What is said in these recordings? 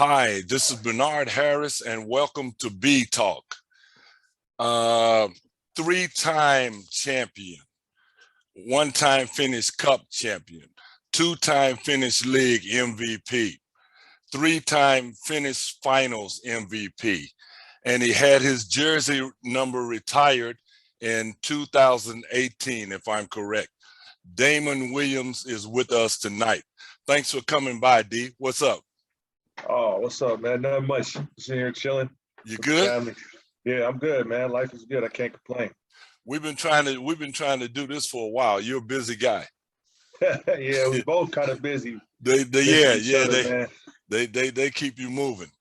Hi, this is Bernard Harris, and welcome to Btalk. Three-time champion, one-time Finnish Cup champion, two-time Finnish League MVP, three-time Finnish Finals MVP, and he had his jersey number retired in 2018, if I'm correct. Damon Williams is with us tonight. Thanks for coming by, D. What's up? Oh, what's up, man? Not much. Just in here chilling. You good? Family. Yeah, I'm good, man. Life is good. I can't complain. We've been trying to do this for a while. You're a busy guy. Yeah, we're both kind of busy. They keep you moving.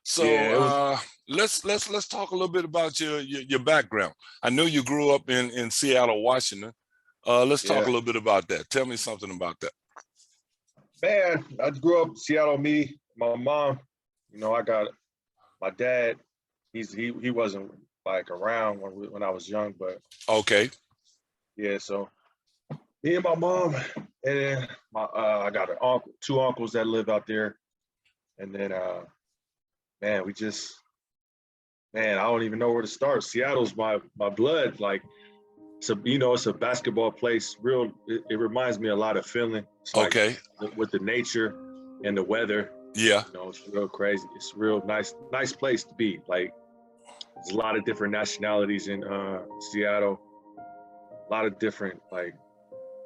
So yeah, let's talk a little bit about your background. I know you grew up in Seattle, Washington. Let's talk a little bit about that. Tell me something about that. Man, I grew up in Seattle. Me, my mom. I got my dad. He wasn't like around when I was young, but okay. Yeah, so me and my mom, and then I got two uncles that live out there, and then man, I don't even know where to start. Seattle's my blood. Like, it's a basketball place. It reminds me a lot of Finland. Okay. With the nature and the weather. Yeah. It's real crazy. It's a real nice place to be. Like, there's a lot of different nationalities in Seattle. A lot of different, like,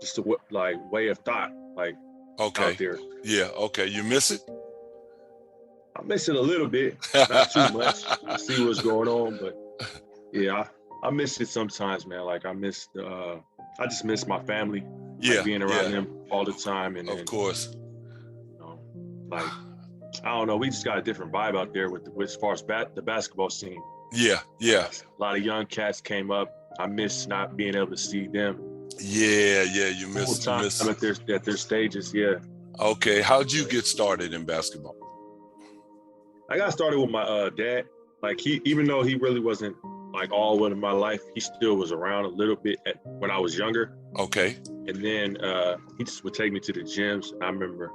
just way of thought, like, okay. Out there. Yeah. Okay. You miss it? I miss it a little bit, not too much. I see what's going on, but yeah, I miss it sometimes, man. Like, I just miss my family. Yeah, like being around them all the time, and of course, like, I don't know, we just got a different vibe out there with as far as the basketball scene. Yeah. A lot of young cats came up. I miss not being able to see them. Yeah, you miss time at their stages. Yeah. Okay, how'd you get started in basketball? I got started with my dad. Like, even though he really wasn't like all in my life, he still was around a little bit when I was younger. Okay. And then he just would take me to the gyms. I remember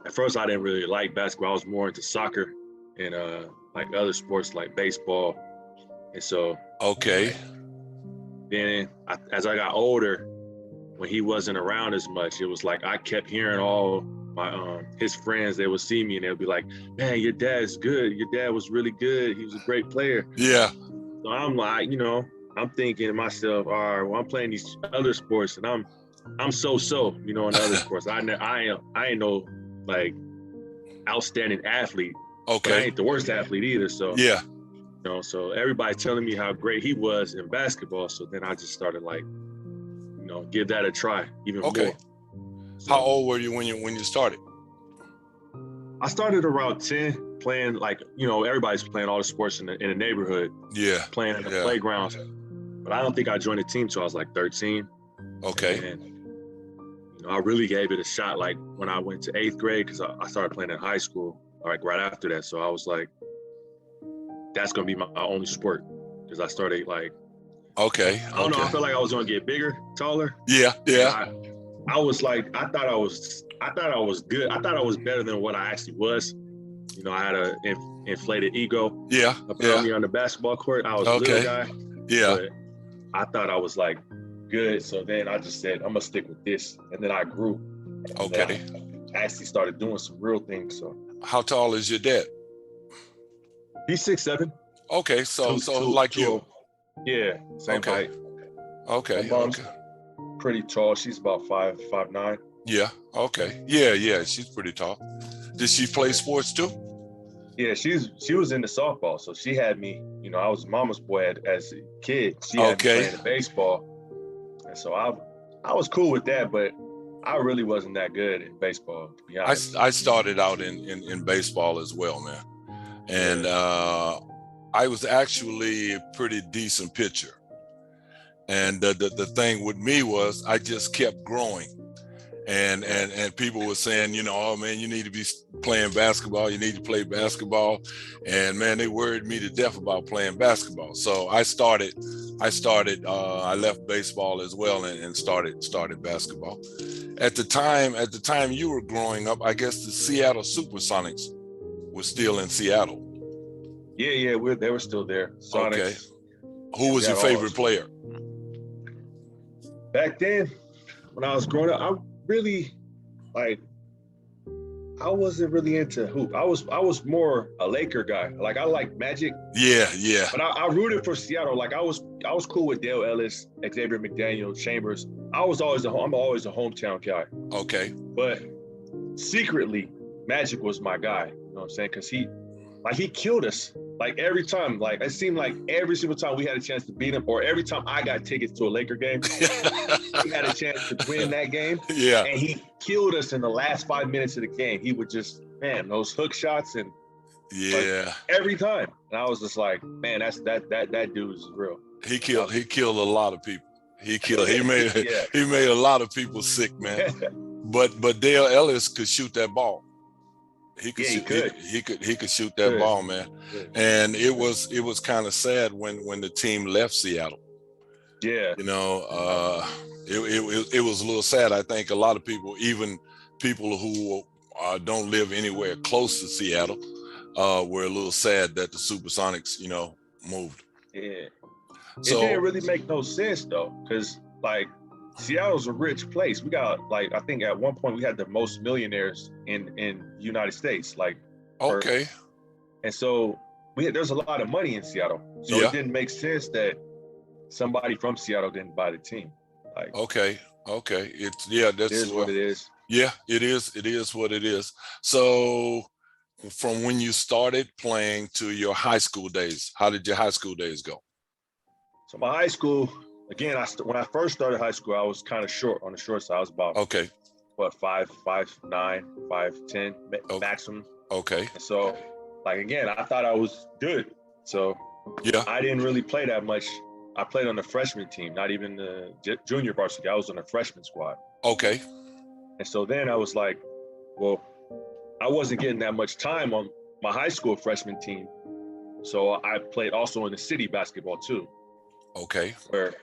at first I didn't really like basketball. I was more into soccer and like other sports like baseball. And so okay. Then as I got older, when he wasn't around as much, it was like I kept hearing all my his friends. They would see me and they would be like, "Man, your dad's good. Your dad was really good. He was a great player." Yeah. So I'm like, I'm thinking to myself, all right, well, I'm playing these other sports and I'm so in other sports. I ain't no like outstanding athlete. Okay. But I ain't the worst athlete either. So yeah. So everybody telling me how great he was in basketball. So then I just started like, give that a try even more. So, how old were you when you started? I started around 10, playing like, everybody's playing all the sports in the neighborhood. Yeah. Playing in the playgrounds. But I don't think I joined a team till I was like 13. Okay. And, I really gave it a shot like when I went to 8th grade, because I started playing in high school, like right after that. So I was like, that's going to be my only sport, because I started like, okay. I don't know, I felt like I was going to get bigger, taller. Yeah. I was like, I thought I was good. I thought I was better than what I actually was. I had an inflated ego. Yeah. About me on the basketball court. I was a little guy. Yeah. But I thought I was like good. So then I just said, I'm gonna stick with this. And then I grew. Okay. I actually started doing some real things. So how tall is your dad? He's 6'7". Okay, so like you. Yeah, same height. Okay. My mom's pretty tall. She's about 5'9". Yeah. Okay. Yeah. She's pretty tall. Did she play sports too? Yeah, she was into softball, so she had me. I was mama's boy as a kid. She had me playing baseball, and so I was cool with that, but I really wasn't that good at baseball, to be honest. I started out in baseball as well, man, and I was actually a pretty decent pitcher. And the thing with me was I just kept growing. And people were saying, oh man, you need to be playing basketball. You need to play basketball. And man, they worried me to death about playing basketball. So I left baseball as well and started basketball. At the time you were growing up, I guess the Seattle Supersonics were still in Seattle. Yeah, they were still there. Sonics. Okay. Who was your favorite player? Back then, when I was growing up, I wasn't really into hoop. I was more a Laker guy. Like I like Magic. Yeah. But I rooted for Seattle. Like I was cool with Dale Ellis, Xavier McDaniel, Chambers. I'm always a hometown guy. Okay. But secretly, Magic was my guy. You know what I'm saying? Because he killed us. Like every time, like it seemed like every single time we had a chance to beat him, or every time I got tickets to a Laker game, he had a chance to win that game. Yeah. And he killed us in the last 5 minutes of the game. He would just, man, those hook shots and every time. And I was just like, man, that dude is real. He killed a lot of people. He made a lot of people sick, man. But Dale Ellis could shoot that ball. He could shoot that ball, man. And it was kind of sad when the team left Seattle. Yeah. You know, it was a little sad. I think a lot of people, even people who don't live anywhere close to Seattle, were a little sad that the Supersonics, moved. Yeah. So, it didn't really make no sense though, because like Seattle's a rich place. We got like, I think at one point we had the most millionaires in the United States. Like, okay. And so there's a lot of money in Seattle. So it didn't make sense that somebody from Seattle didn't buy the team. Like, okay. That's what it is. Yeah, it is. It is what it is. So from when you started playing to your high school days, how did your high school days go? So my high school, again, when I first started high school, I was kind of short, on the short side. I was about 5'9", 5'10", maximum. Okay. And so, like, again, I thought I was good. So I didn't really play that much. I played on the freshman team, not even the junior varsity. I was on the freshman squad. Okay. And so then I was like, well, I wasn't getting that much time on my high school freshman team. So I played also in the city basketball too. Okay. Where,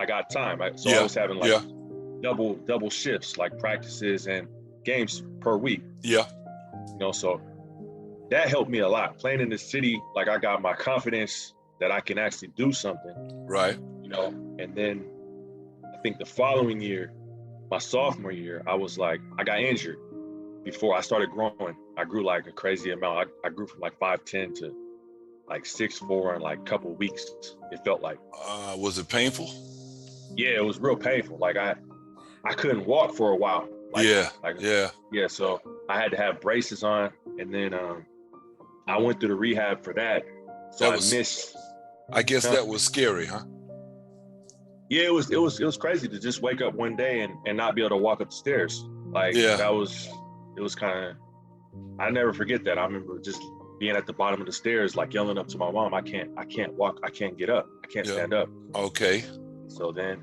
I got time. I was having like double shifts, like practices and games per week. Yeah. So that helped me a lot. Playing in the city, like I got my confidence that I can actually do something. Right. And then I think the following year, my sophomore year, I got injured before I started growing. I grew like a crazy amount. I grew from like 5'10" to like 6'4" in like a couple of weeks. It felt like. Was it painful? Yeah, it was real painful. Like I couldn't walk for a while. Yeah. So I had to have braces on, and then I went through the rehab for that. So I guess that was scary, huh? Yeah, it was crazy to just wake up one day and not be able to walk up the stairs. Like it was kind of, I never forget that. I remember just being at the bottom of the stairs, like yelling up to my mom, I can't walk, I can't get up, I can't stand up. Okay. So then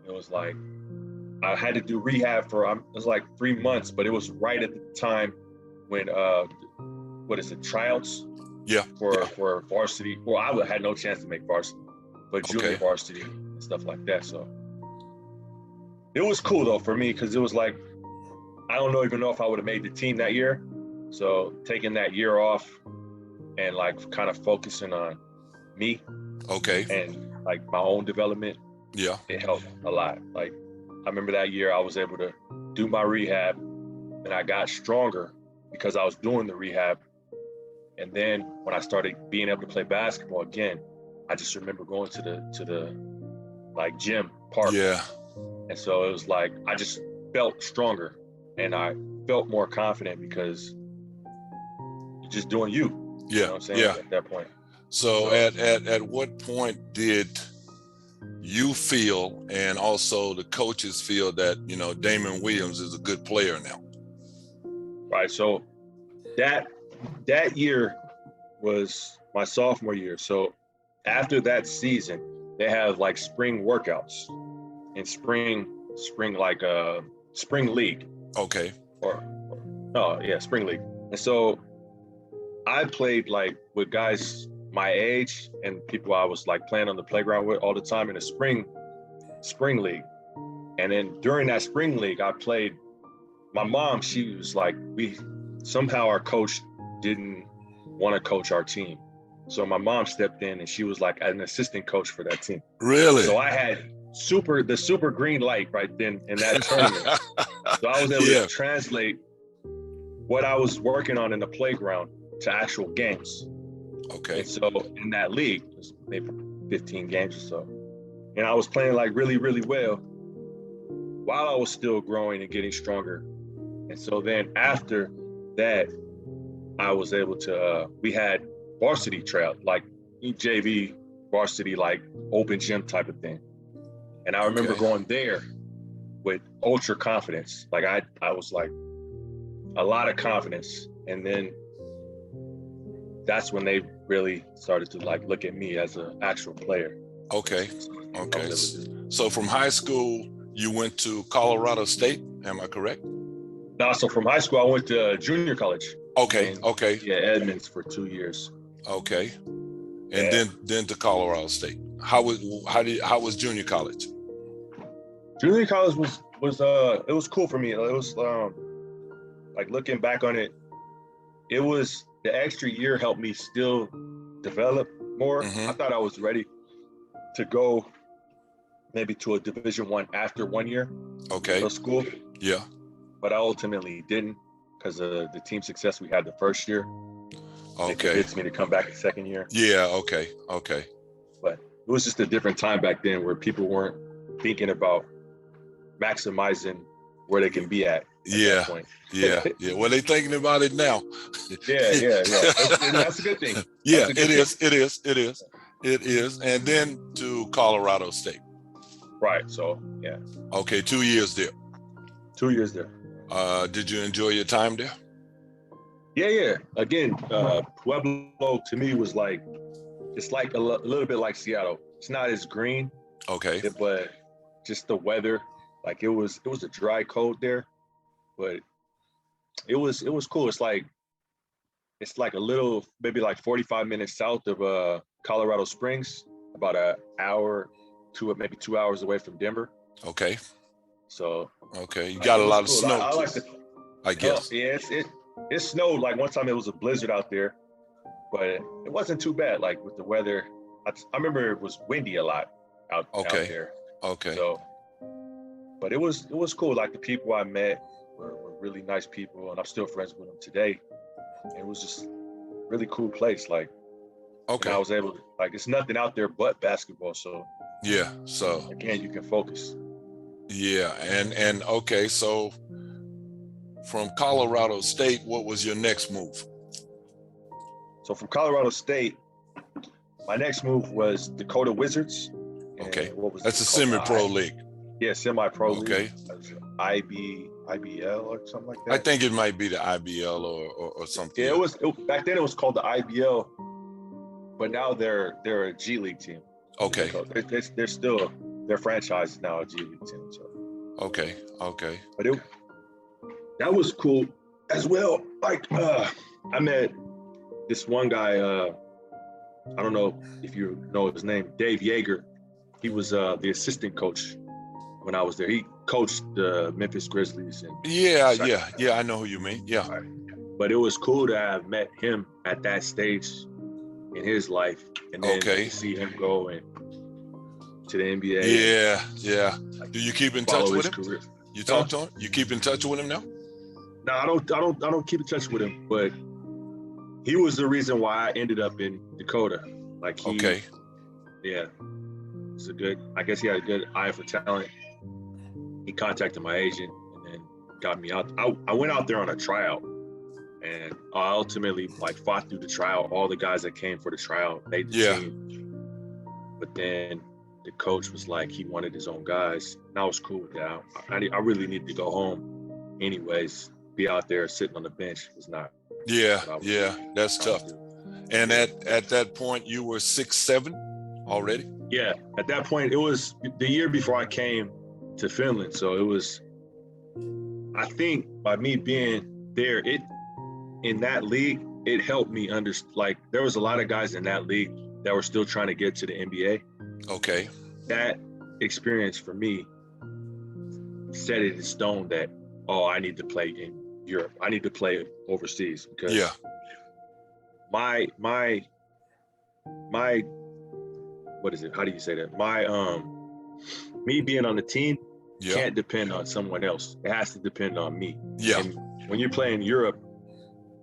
it was like, I had to do rehab for, it was like 3 months, but it was right at the time when, tryouts? Yeah. For varsity. Well, I had no chance to make varsity, but junior varsity and stuff like that. So it was cool though for me, because it was like, I don't even know if I would have made the team that year. So taking that year off and like kind of focusing on me. Okay. And like my own development. Yeah. It helped a lot. Like I remember that year I was able to do my rehab, and I got stronger because I was doing the rehab. And then when I started being able to play basketball again, I just remember going to the like gym park. Yeah. And so it was like, I just felt stronger and I felt more confident because you're just doing you. Yeah. You know what I'm saying? Yeah. At that point. So at what point did you feel, and also the coaches feel, that, Damon Williams is a good player now? Right. So that year was my sophomore year. So after that season, they have like spring workouts and spring league. Okay. Spring league. And so I played like with guys my age and people I was like playing on the playground with all the time in the spring league. And then during that spring league, I played, my mom, she was like, somehow our coach didn't want to coach our team. So my mom stepped in and she was like an assistant coach for that team. Really? So I had the super green light right then in that tournament. So I was able to translate what I was working on in the playground to actual games. Okay. And so in that league, it was maybe 15 games or so. And I was playing like really, really well while I was still growing and getting stronger. And so then after that, I was able to, we had varsity tryout, like JV varsity, like open gym type of thing. And I remember going there with ultra confidence. Like I was like a lot of confidence. And then that's when they really started to like look at me as an actual player. Okay. Okay. So from high school, you went to Colorado State. Am I correct? No, so from high school, I went to junior college. Okay. Okay. Yeah, Edmonds for 2 years. Okay. And then to Colorado State. How was junior college? Junior college was it was cool for me. It was like looking back on it, it was the extra year helped me still develop more. I thought I was ready to go maybe to a Division I after 1 year of school. Yeah. But I ultimately didn't because of the team success we had the first year. Okay. It convinced me to come back the second year. Yeah, okay. Okay. But it was just a different time back then where people weren't thinking about maximizing where they can be at that point. Yeah. Well, they thinking about it now. Yeah. That's a good thing. Yeah, it is. And then to Colorado State. Right. So yeah. Okay, 2 years there. 2 years there. Did you enjoy your time there? Yeah. Again, Pueblo to me was like, it's like a little bit like Seattle. It's not as green. Okay. But just the weather, like it was a dry cold there, but it was cool. It's like a little, maybe like 45 minutes south of Colorado Springs, about an hour to maybe 2 hours away from Denver. Okay. So you got a lot of cool. snow. I guess. Yeah, it snowed like one time. It was a blizzard out there, but it wasn't too bad. Like with the weather, I remember it was windy a lot out there. Okay. So, but it was cool. Like the people I met were really nice people, and I'm still friends with them today. And it was just a really cool place. Like, okay, I was able to, like, it's nothing out there but basketball. So yeah. So again, you can focus. Yeah, and okay, so from Colorado State, what was your next move? So from Colorado State, my next move was Dakota Wizards. Okay, that's a semi-pro league. Yeah, semi-pro league. Okay. IBL or something like that. I think it might be the IBL or something. Yeah, back then it was called the IBL, but now they're a G League team. Okay. They're still, their franchise is now a G League team. So. Okay. But that was cool as well. Like I met this one guy, I don't know if you know his name, Dave Yeager. He was the assistant coach when I was there. He coached the Memphis Grizzlies. Yeah, I know who you mean. Yeah. Right. But it was cool to have met him at that stage in his life, and then to see him go to the NBA. Yeah. Do you keep in touch with him? Career. You talk to him? You keep in touch with him now? No, I don't keep in touch with him, but he was the reason why I ended up in Dakota. Like yeah, it's I guess he had a good eye for talent. He contacted my agent and then got me out. I went out there on a tryout, and I ultimately fought through the tryout. All the guys that came for the tryout made the team. But then the coach was like, he wanted his own guys, and I was cool with that. I really needed to go home anyways. Be out there sitting on the bench was not. Yeah, that's tough. And at that point, you were 6'7" already? Yeah, at that point, it was the year before I came to Finland. So it was, I think by me being there, in that league, it helped me understand. There was a lot of guys in that league that were still trying to get to the NBA. Okay. That experience for me set it in stone that, I need to play in Europe. I need to play overseas because my what is it? How do you say that? Me being on the team Yeah. can't depend on someone else. It has to depend on me. Yeah. And when you play in Europe,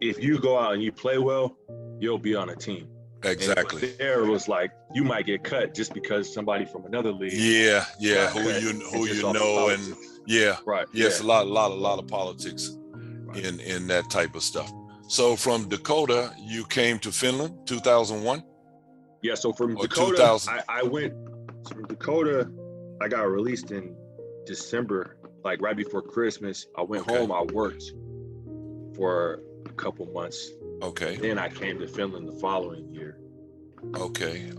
if you go out and you play well, you'll be on a team. Exactly. And there was like, you might get cut just because somebody from another league. Yeah. Who cut you just off know, of and politics. yeah. Right. Yes, Yeah. a lot of politics Right. in that type of stuff. So from Dakota, you came to Finland, 2001. Yeah. So from Or Dakota, 2000. I went from Dakota. I got released in December, like right before Christmas. I went Okay. home. I worked for a couple months. Okay. Then I came to Finland the following year. Okay.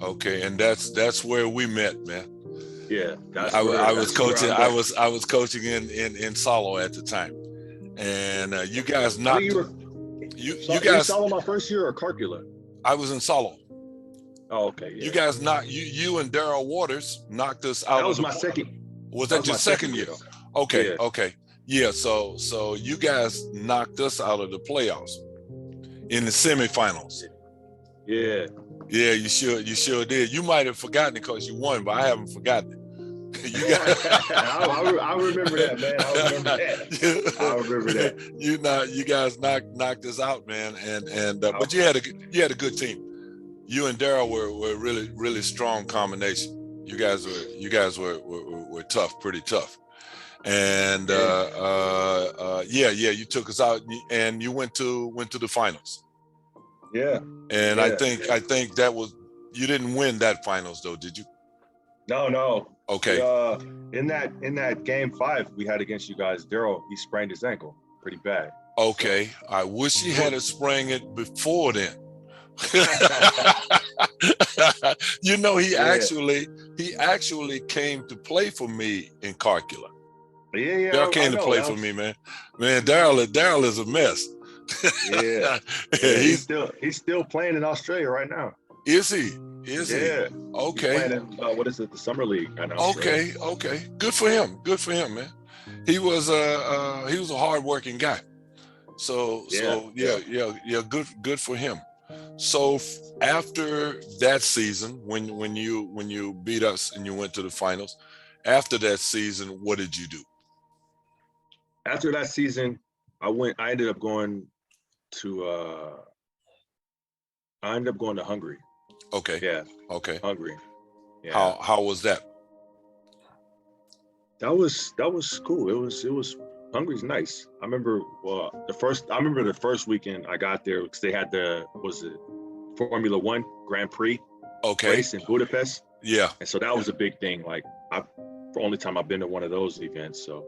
And that's where we met, man. Yeah, I was coaching in Salo at the time, and you guys knocked. You guys. Salo my first year or Karkula? I was in Salo. Oh, okay. Yeah. You guys knocked. You and Daryl Waters knocked us out. That was my second. Was that your second year? Okay. Yeah. Okay. Yeah. So you guys knocked us out of the playoffs in the semifinals. Yeah. Yeah, you sure did. You might have forgotten it because you won, but I haven't forgotten it. I remember that, man. I remember that. You guys knocked us out, man, and but you had a good team. You and Daryl were really strong combination. You guys were tough, pretty tough, and you took us out, and you went to the finals. Yeah. And I think that was, you didn't win that finals though, did you? No. Okay. In that game 5 we had against you guys, Daryl, he sprained his ankle pretty bad. Okay. So, I wish he had sprained it before then. You know, he actually came to play for me in Karkula. Yeah. Daryl came to play for me, man. Man, Daryl is a mess. Yeah. He's still playing in Australia right now. Is he? Yeah. Okay. He's playing in, what is it? The summer league. Okay. Good for him, man. He was a hardworking guy. So good for him. So after that season, when you beat us and you went to the finals, after that season, what did you do? After that season, I ended up going to Hungary. Okay. Yeah. Okay. Hungary. Yeah. How was that? That was cool. It was Hungary's nice. I remember the first weekend I got there because they had the Formula One Grand Prix race in Budapest. Yeah. And so that was a big thing. Like the only time I've been to one of those events. So,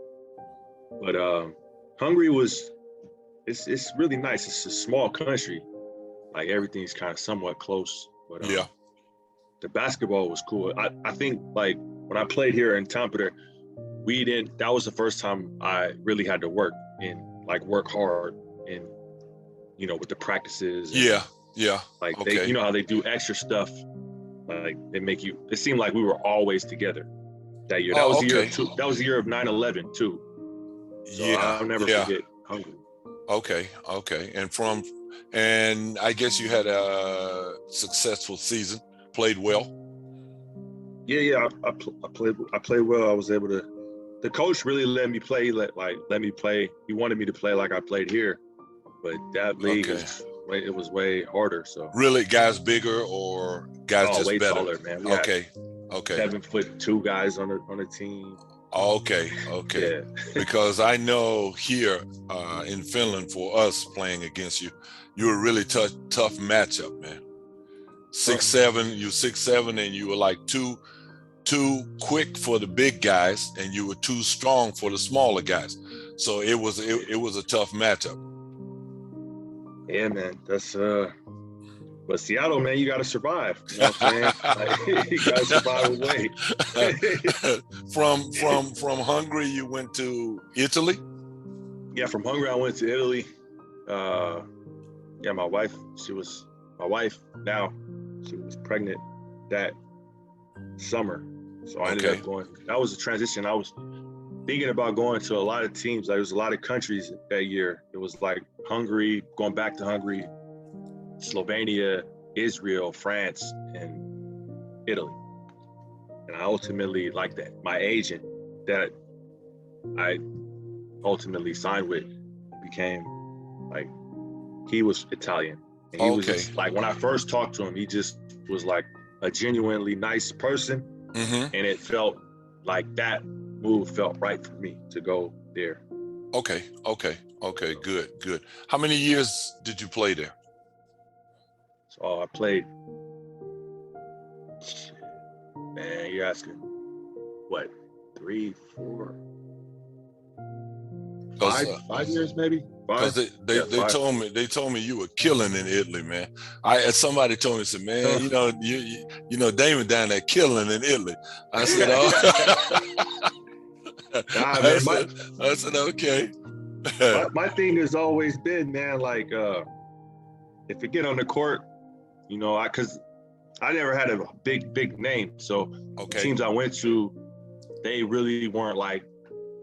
but Hungary it's really nice. It's a small country. Like everything's kind of somewhat close. But the basketball was cool. I think like when I played here in Tampere, that was the first time I really had to work hard and, with the practices. And, Like they, how they do extra stuff. Like they make you, it seemed like we were always together that year. That was the year that was the year of 9/11 too. So I'll never forget Hungary. Okay. And I guess you had a successful season, played well. Yeah. I played well. I was able to. The coach really let me play. Let me play. He wanted me to play like I played here, but that league it was way harder. So really, guys bigger or guys just way better? Taller, man. Okay. 7'2" guys on the team. Okay. Yeah. Because I know here in Finland, for us playing against you, you're a really tough matchup, man. 6'7", you're 6'7", and you were like too quick for the big guys, and you were too strong for the smaller guys. So it was a tough matchup. Yeah, man. That's but Seattle, man, you got to survive. You know what I'm saying? Like, you got to survive away. From Hungary, you went to Italy? Yeah, from Hungary, I went to Italy. My wife now. She was pregnant that summer. So I ended up going. That was a transition. I was thinking about going to a lot of teams. Like, there was a lot of countries that year. It was like Hungary, going back to Hungary. Slovenia, Israel, France, and Italy. And I ultimately, like that, my agent that I ultimately signed with became like, he was Italian. And he was just like, when I first talked to him, he just was like a genuinely nice person. Mm-hmm. And it felt like that move felt right for me to go there. Okay. Good. How many years did you play there? So I played, man, you're asking, what, 3, 4, 5 years maybe? Because they told me you were killing in Italy, man. Somebody told me, said, man, you know Damon down there killing in Italy. I said, oh. Nah, man, I said, okay. my thing has always been, man, like, if you get on the court, you know, because I never had a big name. So the teams I went to, they really weren't like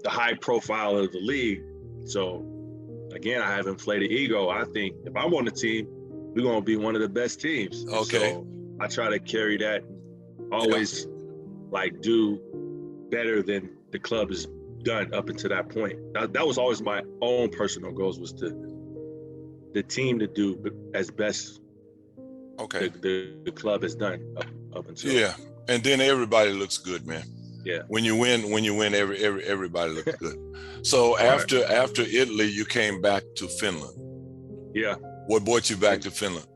the high profile of the league. So again, I haven't played an ego. I think if I'm on the team, we're going to be one of the best teams. Okay. So I try to carry that, always like do better than the club has done up until that point. That was always my own personal goals, was the team to do as best the club has done up until. Yeah, and then everybody looks good, man. Yeah. When you win, everybody looks good. So after Italy, you came back to Finland. Yeah. What brought you back to Finland?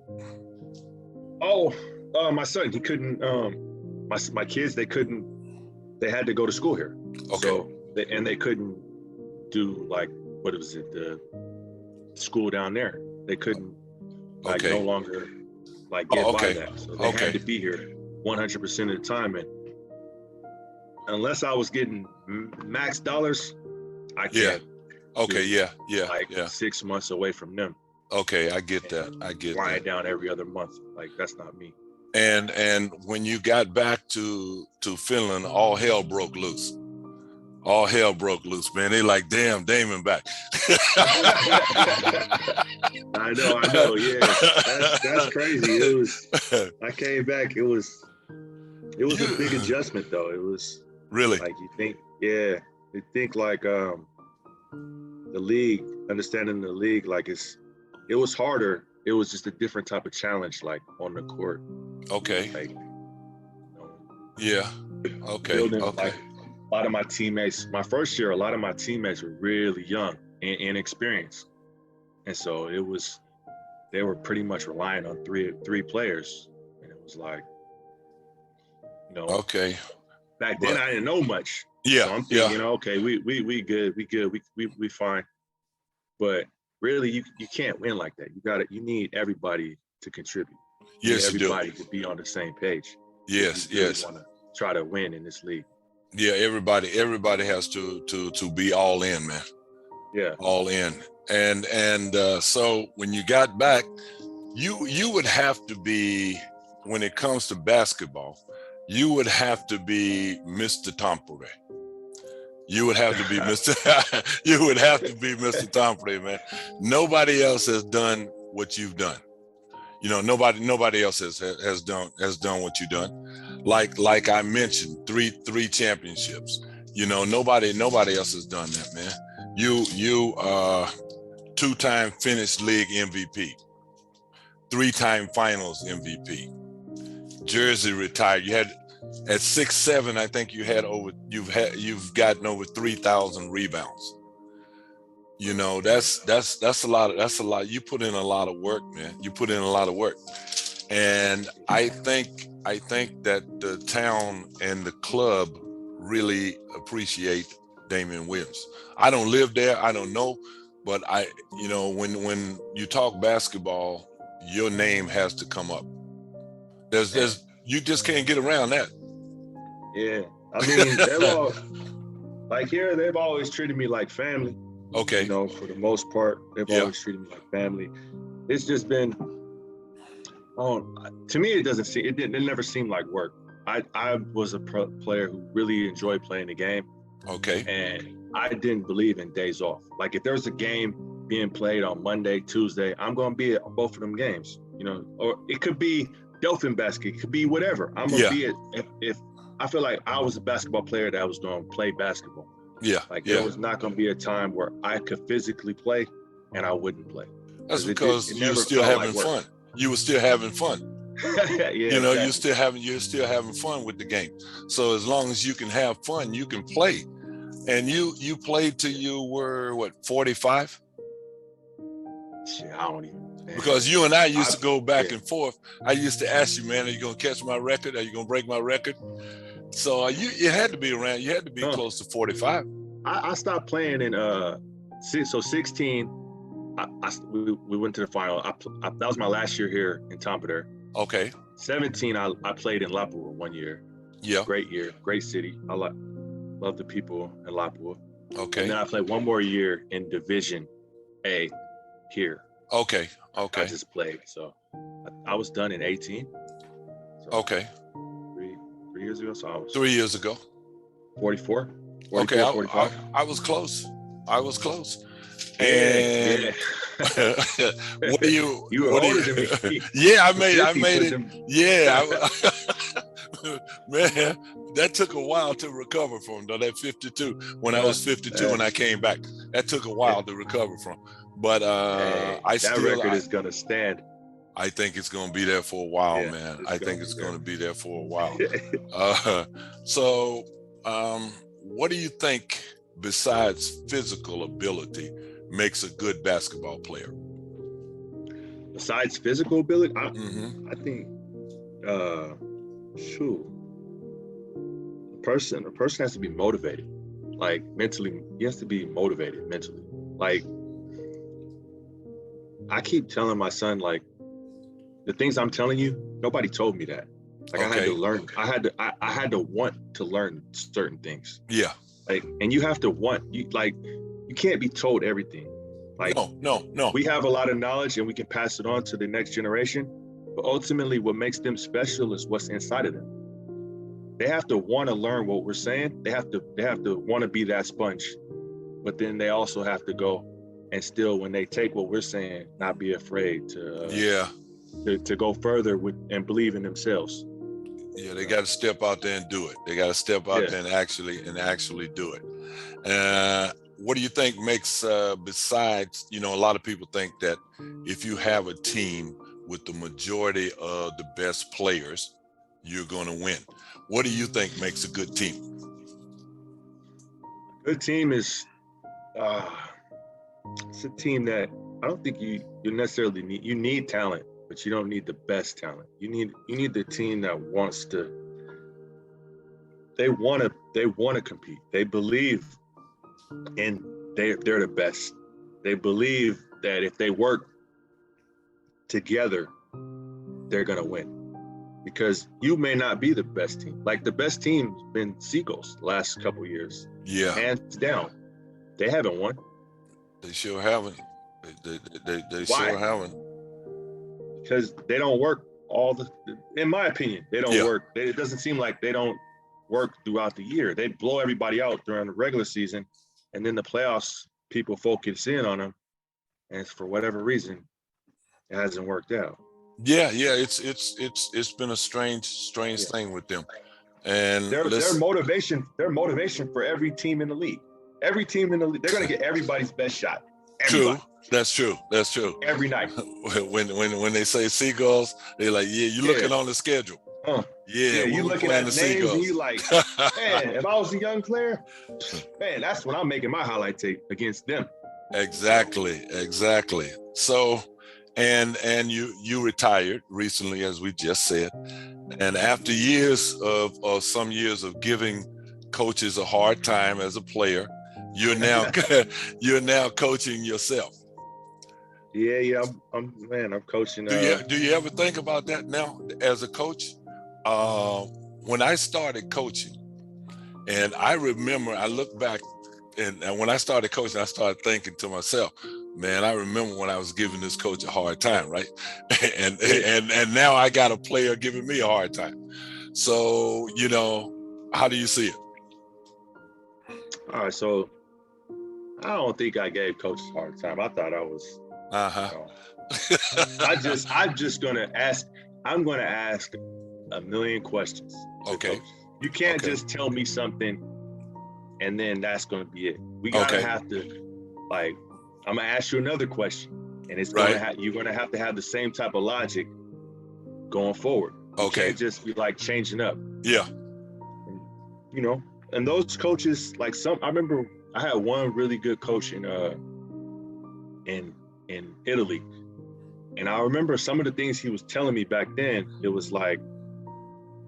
Oh, my son, he couldn't. My kids, they had to go to school here. Okay. So they couldn't do like, what was it, the school down there. They couldn't no longer like get by that. So they had to be here 100% of the time. And unless I was getting max dollars, I can't. Yeah. 6 months away from them. Okay, I get that. I get flying that. down every other month. Like, that's not me. And when you got back to Finland, all hell broke loose. All hell broke loose, man. They like, damn, Damon back. I know. Yeah, that's crazy. It was. I came back. It was a big adjustment, though. It was really like, you think like the league, understanding the league, like it was harder. It was just a different type of challenge, like on the court. Okay. Like, yeah. Okay. Building, like, a lot of my teammates, my first year, a lot of my teammates were really young and inexperienced. And so they were pretty much relying on three players. And it was like, okay. Back then I didn't know much. Yeah. So I'm thinking, okay, we good, we fine. But really, you can't win like that. You need everybody to contribute. Yes, you do. Everybody to be on the same page. Yes, you really want to try to win in this league. Yeah, everybody has to be all in, man. Yeah, all in. And so when you got back, you would have to be, when it comes to basketball, you would have to be Mr. Tampere. You would have to be Mr. You would have to be Mr. Tampere, man. Nobody else has done what you've done. Nobody else has done what you've done. Like I mentioned, three championships. Nobody else has done that, man. You 2-time Finnish League MVP, 3-time Finals MVP. Jersey retired. You had at 6'7", I think you've gotten over 3,000 rebounds. That's a lot. That's a lot. You put in a lot of work, man. You put in a lot of work, and I think that the town and the club really appreciate Damon Williams. I don't live there. I don't know, but when you talk basketball, your name has to come up. You just can't get around that. Yeah, I mean, they've always treated me like family. Okay. For the most part, they've always treated me like family. It's just been, to me, it never seemed like work. I was a player who really enjoyed playing the game. Okay. And I didn't believe in days off. Like, if there was a game being played on Monday, Tuesday, I'm going to be at both of them games, you know, or it could be Delphin basket, it could be whatever. I'm going to be at, if I feel like I was a basketball player that was going to play basketball. Yeah. Like there was not going to be a time where I could physically play and I wouldn't play. That's because you were still having fun. You were still having fun. Yeah, you know, exactly. you're still having fun with the game. So as long as you can have fun, you can play. And you played till you were what, 45? Shit, I don't even. Man. Because you and I used to go back and forth. I used to ask you, man, are you gonna catch my record? Are you gonna break my record? So you had to be around. You had to be close to 45. I stopped playing in 16. We went to the final. That was my last year here in Tampere. Okay. 17, I played in Lapua 1 year. Yeah. Great year, great city. I love the people in Lapua. Okay. And then I played 1 more year in Division A here. Okay. I just played. So I was done in 18. So okay. 3 years ago. So I was 3 years ago. 44. Okay. 45. I was close. Yeah, and what do you? You were older than me. Yeah, I made it. Yeah, man, that took a while to recover from. Though that 52, when I was 52, when I came back, that took a while to recover from. But that record is gonna stand. I think it's gonna be there for a while, man. I think it's gonna be there for a while. So, what do you think, besides physical ability, makes a good basketball player? Besides physical ability, I think, a person has to be motivated, like mentally. He has to be motivated mentally. Like I keep telling my son, like the things I'm telling you, nobody told me that. Like I had to learn. I had to want to learn certain things. Yeah. Like, and you have to want. You can't be told everything. Like no. We have a lot of knowledge and we can pass it on to the next generation. But ultimately, what makes them special is what's inside of them. They have to want to learn what we're saying. They have to want to be that sponge. But then they also have to go and still, when they take what we're saying, not be afraid to go further with and believe in themselves. Yeah, they got to step out there and do it. They got to step out there and actually do it. What do you think makes, besides, a lot of people think that if you have a team with the majority of the best players, you're going to win. What do you think makes a good team? Good team is, it's a team that I don't think you necessarily need. You need talent, but you don't need the best talent. You need the team that wants to. They want to compete. They believe in they're the best. They believe that if they work together, they're gonna win. Because you may not be the best team. Like the best team's been Seagulls the last couple of years. Yeah, hands down. They haven't won. They sure haven't. They Why? sure haven't. Because they don't work in my opinion, they don't work. It doesn't seem like they don't work throughout the year. They blow everybody out during the regular season, and then the playoffs, people focus in on them, and for whatever reason, it hasn't worked out. Yeah, it's been a strange thing with them. And their motivation for every team in the league. Every team in the league, they're gonna get everybody's best shot. Everybody. True. That's true. Every night. When they say Seagulls, they're like, you're looking on the schedule. You looking at the names Seagulls. And you like, man, if I was a young player, man, that's when I'm making my highlight tape against them. Exactly. So, and you retired recently, as we just said, and after some years of giving coaches a hard time as a player, you're now coaching yourself. Yeah. I'm coaching. Do you ever think about that now as a coach? When I started coaching, and I remember, I look back, and when I started coaching, I started thinking to myself, man, I remember when I was giving this coach a hard time, right? and now I got a player giving me a hard time. So, how do you see it? All right, so I don't think I gave coaches a hard time. I thought I was, Uh-huh. you know, I'm gonna ask a million questions to Okay. coaches. You can't Okay. just tell me something and then that's gonna be it. We gotta Okay. have to, like, I'm gonna ask you another question, and it's Right. you're gonna have to have the same type of logic going forward. You Okay. can't just be like changing up. Yeah. You know, and those coaches, like I remember I had one really good coach in Italy. And I remember some of the things he was telling me back then, it was like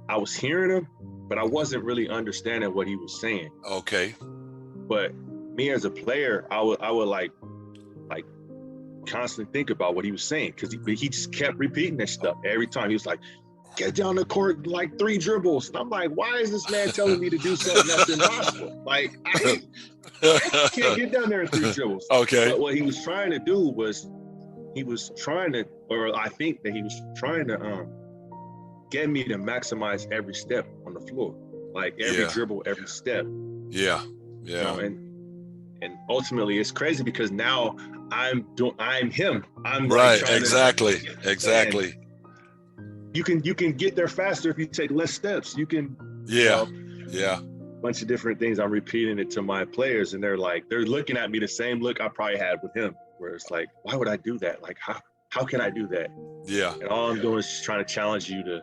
I was hearing him, but I wasn't really understanding what he was saying. Okay. But me as a player, I would like constantly think about what he was saying, because he just kept repeating that stuff every time. He was like, get down the court like 3 dribbles. And I'm like, why is this man telling me to do something that's impossible? Like, I can't get down there in 3 dribbles. Okay. But what he was trying to do was, I think that he was trying to get me to maximize every step on the floor, like every dribble, every step. Yeah. You know, and ultimately it's crazy because now I'm him. I'm right. Like exactly. Exactly. You can get there faster if you take less steps. You can. Yeah. Bunch of different things. I'm repeating it to my players, and they're looking at me the same look I probably had with him, where it's like, why would I do that? Like, how can I do that? Yeah. And all I'm doing is just trying to challenge you to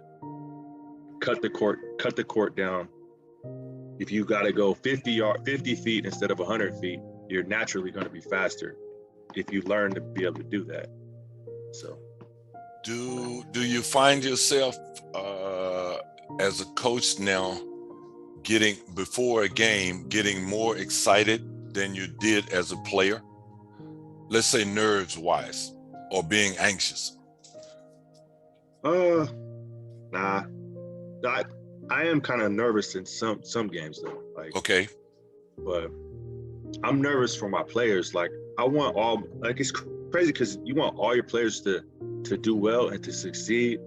cut the court down. If you got to go 50 feet instead of 100 feet, you're naturally going to be faster if you learn to be able to do that. So, do you find yourself as a coach now, before a game, getting more excited than you did as a player? Let's say nerves wise, or being anxious. Nah. I am kind of nervous in some games though. Like, okay. But I'm nervous for my players. Like, I want it's crazy because you want all your players to do well and to succeed,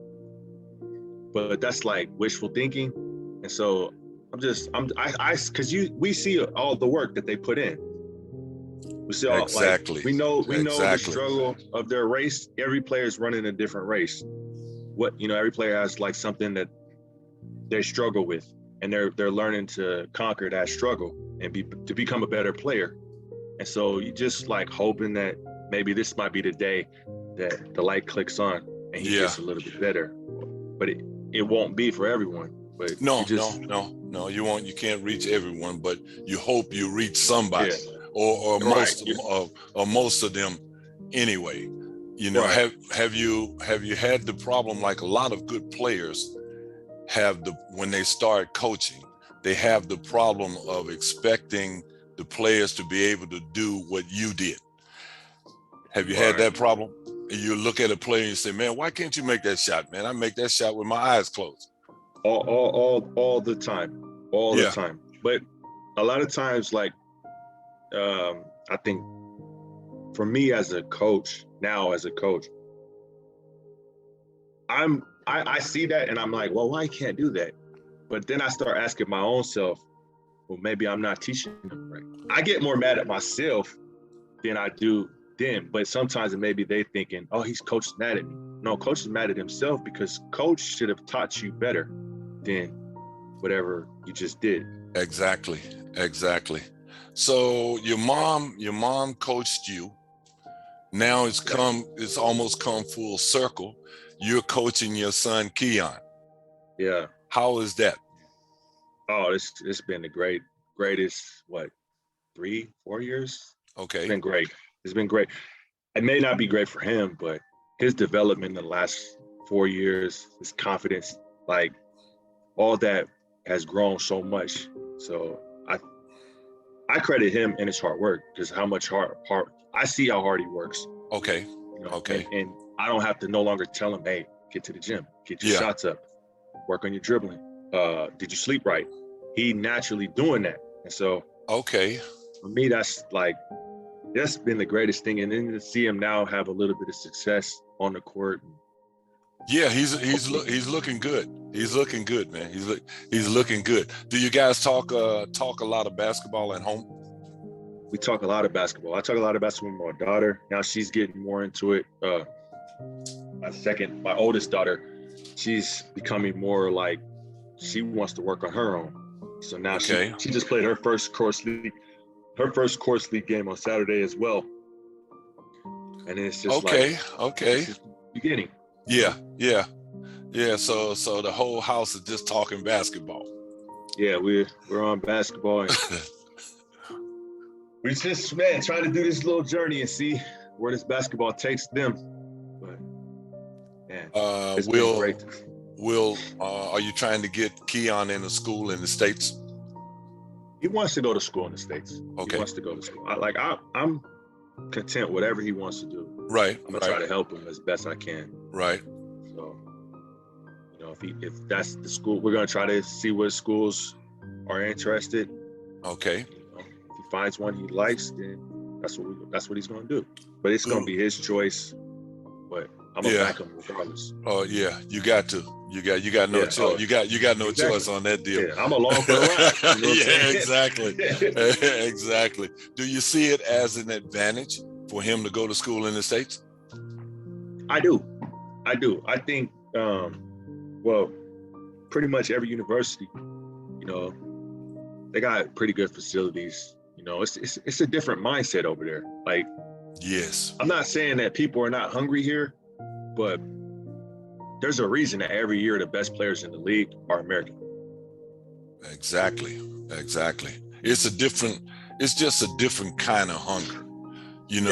but that's like wishful thinking. And so because we see all the work that they put in. We see all, exactly. We know the struggle of their race. Every player is running a different race. Every player has like something that they struggle with, and they're learning to conquer that struggle and to become a better player. And so you just like hoping that maybe this might be the day that the light clicks on and he gets a little bit better. But it won't be for everyone. But no, you won't. You can't reach everyone, but you hope you reach somebody, or most of them anyway. Have you had the problem, like a lot of good players when they start coaching, they have the problem of expecting the players to be able to do what you did. Have you had that problem? You look at a player and you say, man, why can't you make that shot, man? I make that shot with my eyes closed. All the time. The time. But a lot of times, like, I think for me as a coach, I see that and I'm like, well, why can't do that? But then I start asking my own self, well, maybe I'm not teaching them right. I get more mad at myself than I do them. But sometimes maybe they thinking, oh, coach is mad at me. No, coach is mad at himself because coach should have taught you better than whatever you just did. Exactly. So your mom coached you. Now it's almost come full circle. You're coaching your son Keon. Yeah. How is that? Oh, it's been the greatest 3-4 years. Okay. It's been great. It may not be great for him, but his development in the last 4 years, his confidence, like all that has grown so much. So I credit him and his hard work, because how much hard I see how hard he works. Okay. And I don't have to no longer tell him, hey, get to the gym, get your shots up, work on your dribbling. Did you sleep right? He naturally doing that. And so for me, that's been the greatest thing. And then to see him now have a little bit of success on the court. Yeah, he's looking good. He's looking good, man. He's looking good. Do you guys talk a lot of basketball at home? we talk a lot of basketball. I talk a lot of basketball with my daughter. Now she's getting more into it. My oldest daughter, she's becoming more like she wants to work on her own. So now Okay. she just played her first course league game on Saturday as well. And it's just Okay. it's just beginning. Yeah. So the whole house is just talking basketball. Yeah, we're on basketball, and we're just trying to do this little journey and see where this basketball takes them. But man, it's been great. Are you trying to get Keon in a school in the States? He wants to go to school in the States. Okay. He wants to go to school. I'm content whatever he wants to do. Right. I'm gonna try to help him as best I can. Right. So, if that's the school, we're gonna try to see what schools are interested. Okay. If he finds one he likes, then that's what he's gonna do. But it's gonna be his choice. But I'm gonna back him regardless. Oh yeah, you got to. You got no choice. You got no choice on that deal. Yeah, I'm along for the ride. Yeah, exactly. Exactly. Do you see it as an advantage for him to go to school in the States? I do. I think, pretty much every university, they got pretty good facilities. It's a different mindset over there. Like, yes, I'm not saying that people are not hungry here, but there's a reason that every year the best players in the league are American. Exactly. It's just a different kind of hunger. You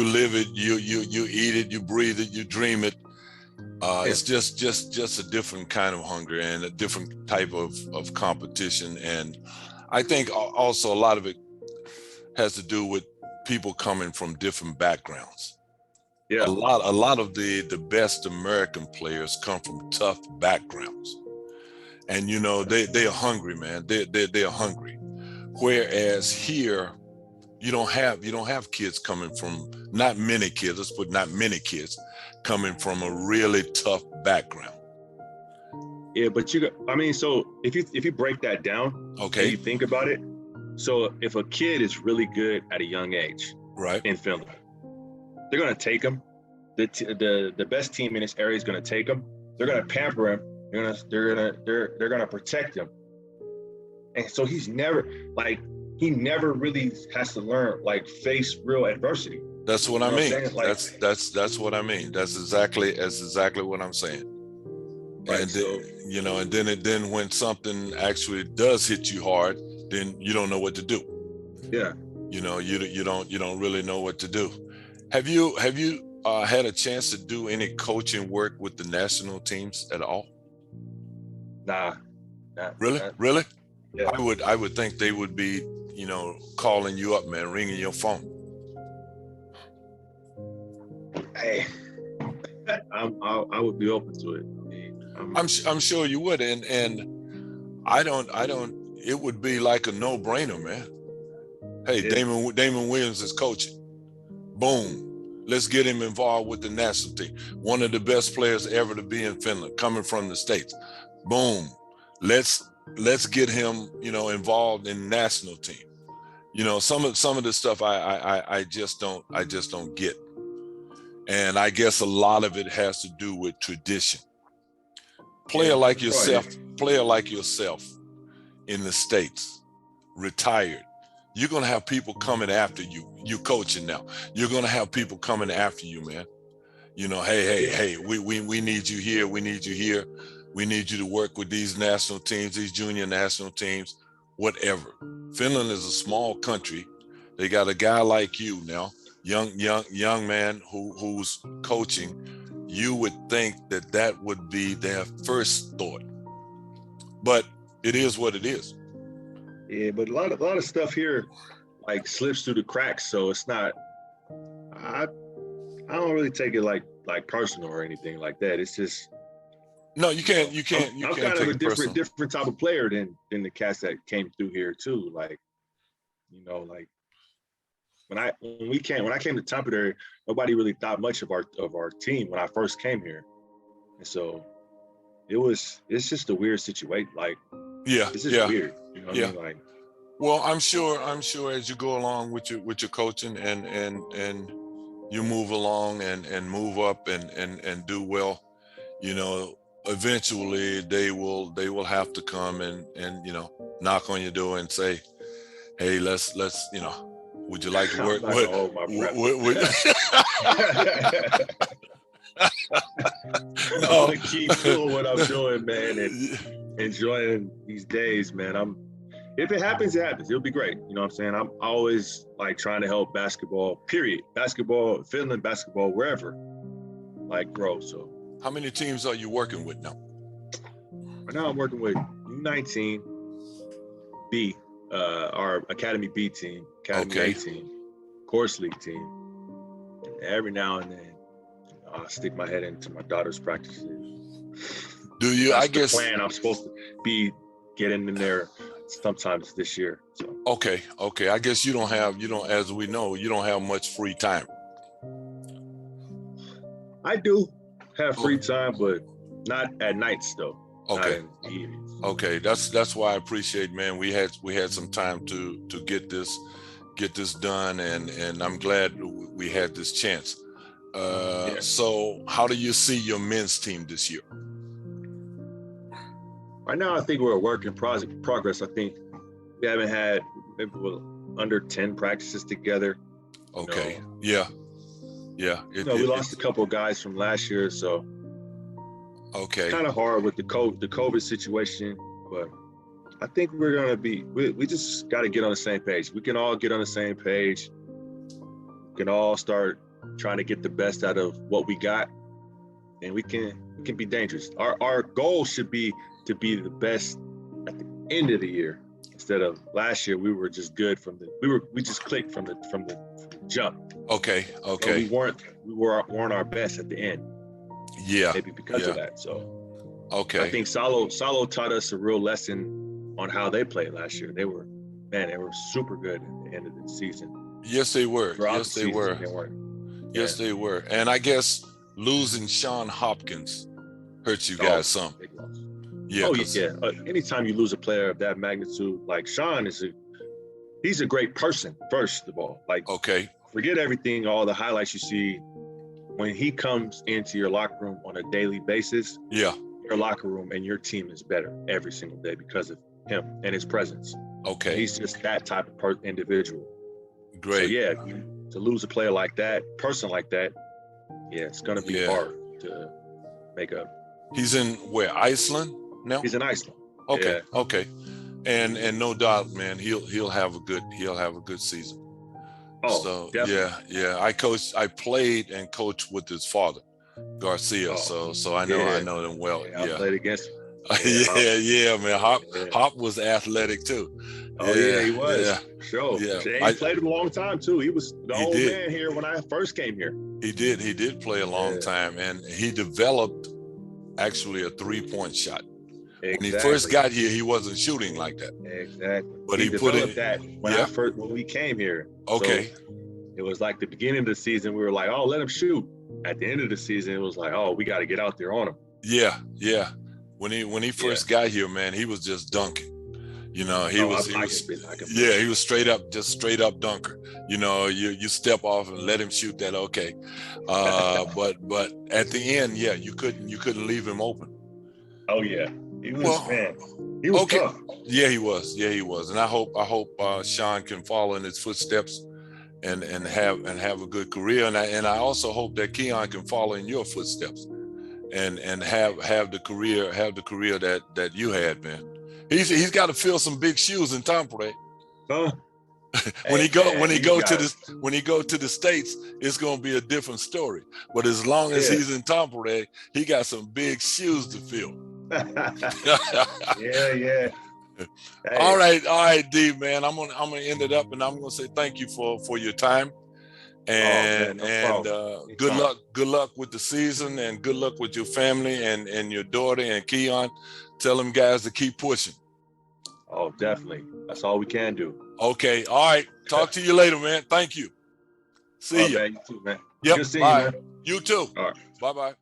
live it, you eat it, you breathe it, you dream it. It's just a different kind of hunger and a different type of competition. And I think also a lot of it has to do with people coming from different backgrounds. Yeah. A lot of the best American players come from tough backgrounds. And they are hungry, man. They are hungry. Whereas here, you don't have kids coming from, not many kids coming from a really tough background. Yeah, but so if you break that down, okay, and you think about it, so if a kid is really good at a young age, right, in Finland, they're gonna take him. The best team in this area is gonna take him. They're gonna pamper him. They're gonna protect him. And so he never really has to learn, face real adversity. That's what I mean. That's what I mean. That's exactly what I'm saying. Right. And then when something actually does hit you hard, then you don't know what to do. Yeah. You don't really know what to do. Have you had a chance to do any coaching work with the national teams at all? Nah. Really? Yeah. I would think they would be, calling you up, man, ringing your phone. Hey, I would be open to it. I'm sure you would, and I don't. It would be like a no-brainer, man. Hey, yeah. Damon Williams is coaching. Boom, let's get him involved with the national team. One of the best players ever to be in Finland, coming from the States. Boom, let's get him, involved in the national team. Some of the stuff I just don't get, and I guess a lot of it has to do with tradition. Player like yourself in the States, retired, you're going to have people coming after you. You're coaching now. You're going to have people coming after you, man. Hey, we need you here. We need you here. We need you to work with these national teams, these junior national teams, whatever. Finland is a small country. They got a guy like you now, young man who's coaching. You would think that would be their first thought, but it is what it is. Yeah, but a lot of stuff here slips through the cracks, so it's not. I don't really take it like personal or anything like that. It's just. No, you can't. I'm kind of a different type of player than the cats that came through here too. When I came to Tampa there, nobody really thought much of our team when I first came here, and so it's just a weird situation. It's just weird. You know what I mean? Well, I'm sure as you go along with your coaching and you move along and move up and do well, you know, eventually they will have to come and you know, knock on your door and say, hey, let's you know, would you like to work? I'm not gonna hold my breath. I'm No. gonna keep doing what I'm doing, man, and enjoying these days, man. If it happens, it happens. It'll be great. You know what I'm saying? I'm always like trying to help basketball, period. Basketball, Finland basketball, wherever, like grow. So How many teams are you working with now? right now I'm working with U19 B, our Academy B team, Academy Okay. A team, Course League team. And every now and then, I'll stick my head into my daughter's practices. Do you? That's I guess. the plan. I'm supposed to be getting in there sometimes this year. So Okay. I guess you don't, as we know, you don't have much free time. I do have free time, but not at nights though. Okay. Not in the evenings. Okay. That's why I appreciate, man. We had some time to get this done, and I'm glad we had this chance. Yeah. So how do you see your men's team this year? Right now, I think we're a work in progress. I think we haven't had maybe under 10 practices together. Okay. Yeah. We lost a couple of guys from last year, so okay. it's kind of hard with the COVID situation. But I think we're gonna be. We just got to get on the same page. We can all get on the same page. We can all start trying to get the best out of what we got, and we can be dangerous. Our goal should be to be the best at the end of the year, instead of last year. We were just good we just clicked from the jump. Okay. But we weren't our best at the end. Yeah. Maybe because of that. So okay. I think Salo taught us a real lesson on how they played last year. They were super good at the end of the season. Yes, they were. Throughout Yes, the they season, were. Yeah. Yes, they were. And I guess losing Sean Hopkins hurt you guys some. Big loss. Yeah. Anytime you lose a player of that magnitude, like Sean he's a great person, first of all. Like, okay. Forget everything, all the highlights you see. When he comes into your locker room on a daily basis, yeah, your locker room and your team is better every single day because of him and his presence. Okay. He's just that type of individual. Great. So yeah, to lose a player like that, person like that, yeah, it's gonna be hard to make up. He's in where? Iceland now? He's in Iceland. Okay. Yeah. Okay. And no doubt, man, he'll have a good season. Oh, so definitely. yeah. I played and coached with his father, Garcia. So I know them well. Yeah, I played against him. Man. Hop was athletic too. Oh yeah, he was. Yeah. Sure. Yeah. He played a long time too. He was the old man here when I first came here. He did play a long time, and he developed actually a 3-point shot. Exactly. When he first got here, he wasn't shooting like that. Exactly. But he put developed that when we came here. Okay. So it was like the beginning of the season, we were like, oh, let him shoot. At the end of the season, it was like, oh, we got to get out there on him. Yeah. When he first got here, man, he was just dunking. You know, he was straight up dunker. You know, you step off and let him shoot that. Okay. But at the end, you couldn't leave him open. Oh yeah. He was okay. Tough. Yeah, he was. And I hope Sean can follow in his footsteps and have a good career. And I also hope that Keon can follow in your footsteps and have the career that you had, man. He's got to fill some big shoes in Tampere. Huh? when he go to the States, it's gonna be a different story. But as long as he's in Tampere, he got some big shoes to fill. Yeah. Hey. All right, D, man. I'm gonna end it up, and I'm gonna say thank you for your time, and good luck with the season, and good luck with your family and your daughter and Keon. Tell them guys to keep pushing. Oh, definitely. That's all we can do. Okay. All right. Talk to you later, man. Thank you. See you. Man, you too, man. Yep. Good seeing bye. You, man. You too. All right. Bye-bye.